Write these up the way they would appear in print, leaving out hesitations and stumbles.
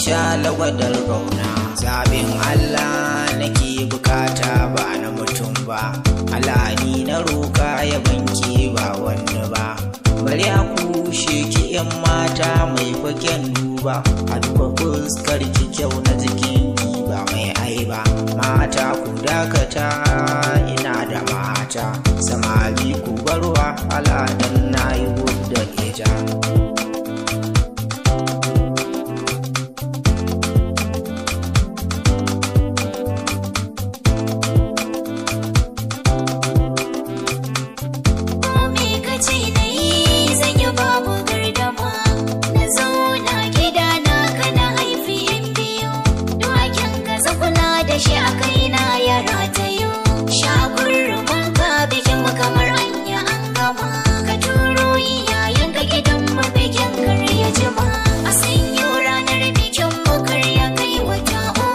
sha lagwadar gauna. Zaɓin Allah nake bukata ba na mutum ba, Allah ni na roka ya banke ba wani ba. Bari a kushe ki 'yan mata mai faken duba, a duba fuskar ki kyau na jikin ki ba mai aiba. Mata ku dakata ina da mata, samari ku barwa aladan na yi da ita. shi a kaina ya ratayo shagurin ka bikin mu kamar anya an gama ka turo yayin ka gidan mu bikin kar ya jima a sanyo ranar bikin mu kar ya kai wata uku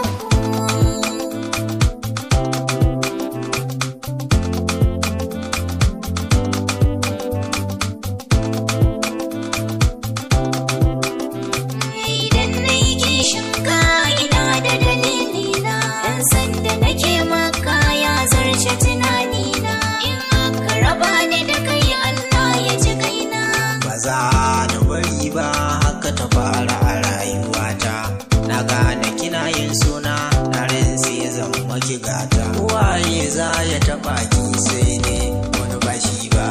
idan na yi kishin ka ina da dalili sanda nake maka ya zarce tunanina in aka raba ni da kai Allah ya ji kaina. Ba za na bari ba haka ta fara a rayuwata, na gane kina yin suna na rinse zan maki gata. Waye za ya taba ki sai ne wani ba shi ba.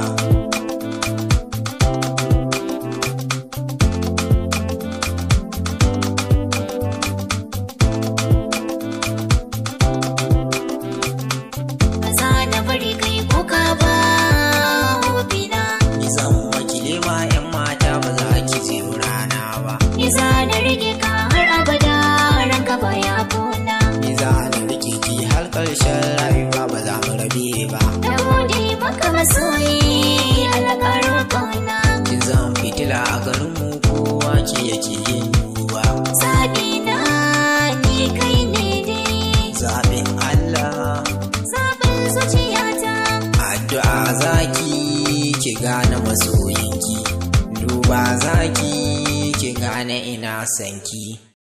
Ƙarshen rayuwa ba za mu rabe ba. Na gode maka masoyi alƙarar ƙauna. Kin zan fitila a garinmu kowa ke yake yin duba. Zaɓina ni kai ne dai. Zaɓin Allah. Zaɓin zuciyata. Addu'a zaki ki gane masoyinki. Duba zaki ki gane ina sanki.